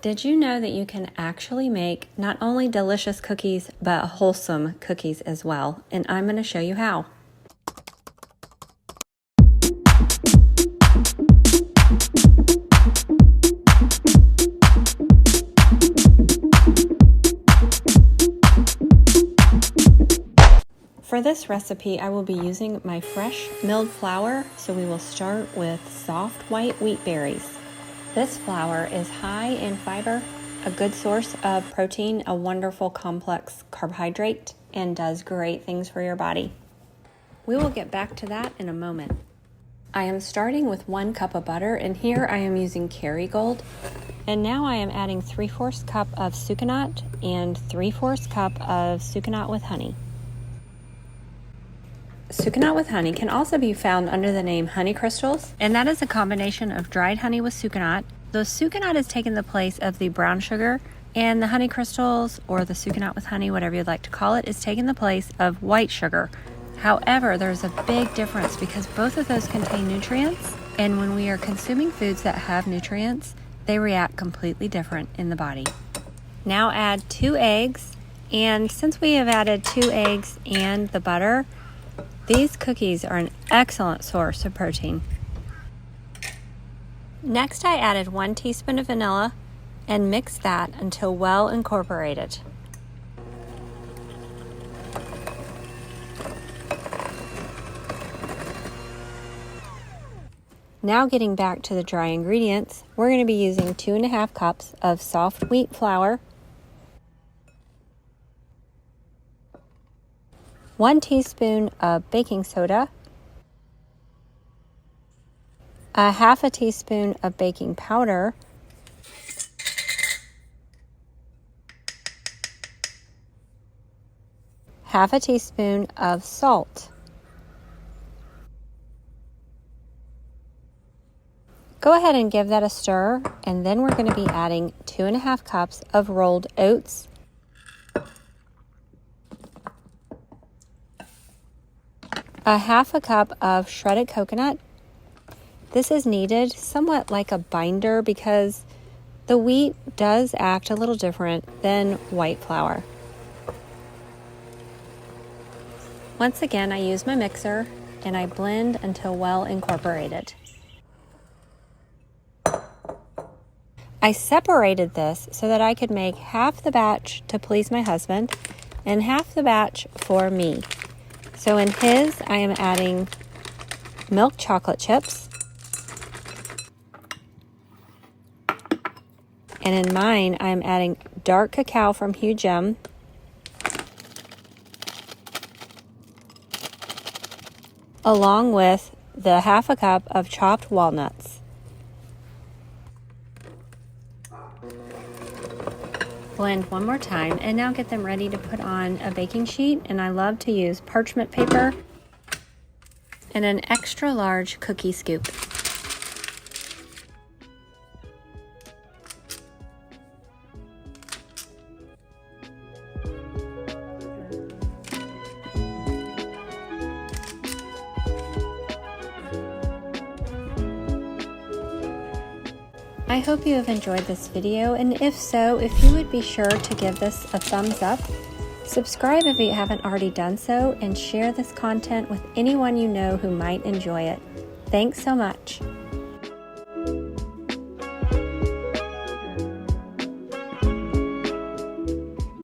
Did you know that you can actually make not only delicious cookies, but wholesome cookies as well? And I'm going to show you how. For this recipe, I will be using my fresh milled flour, so we will start with soft white wheat berries. This flour is high in fiber, a good source of protein, a wonderful complex carbohydrate, and does great things for your body. We will get back to that in a moment. I am starting with 1 cup of butter, and here I am using Kerrygold. And now I am adding 3/4 cup of sucanat and 3/4 cup of sucanat with honey. Sucanat with honey can also be found under the name honey crystals, and that is a combination of dried honey with sucanat. The sucanat has taken the place of the brown sugar, and the honey crystals, or the sucanat with honey, whatever you'd like to call it, is taking the place of white sugar. However, there's a big difference because both of those contain nutrients, and when we are consuming foods that have nutrients, they react completely different in the body. Now add 2 eggs, and since we have added 2 eggs and the butter, these cookies are an excellent source of protein. Next, I added 1 teaspoon of vanilla and mixed that until well incorporated. Now getting back to the dry ingredients, we're going to be using 2.5 cups of soft wheat flour, 1 teaspoon of baking soda, 1/2 teaspoon of baking powder, 1/2 teaspoon of salt. Go ahead and give that a stir, and then we're going to be adding 2.5 cups of rolled oats, 1/2 cup of shredded coconut. This is kneaded somewhat like a binder because the wheat does act a little different than white flour. Once again, I use my mixer and I blend until well incorporated. I separated this so that I could make half the batch to please my husband and half the batch for me. So in his, I am adding milk chocolate chips. And in mine, I am adding dark cacao from Hugh Gem, along with the 1/2 cup of chopped walnuts. Blend one more time, and now get them ready to put on a baking sheet, and I love to use parchment paper and an extra large cookie scoop. I hope you have enjoyed this video, and if so, if you would be sure to give this a thumbs up, subscribe if you haven't already done so, and share this content with anyone you know who might enjoy it. Thanks so much.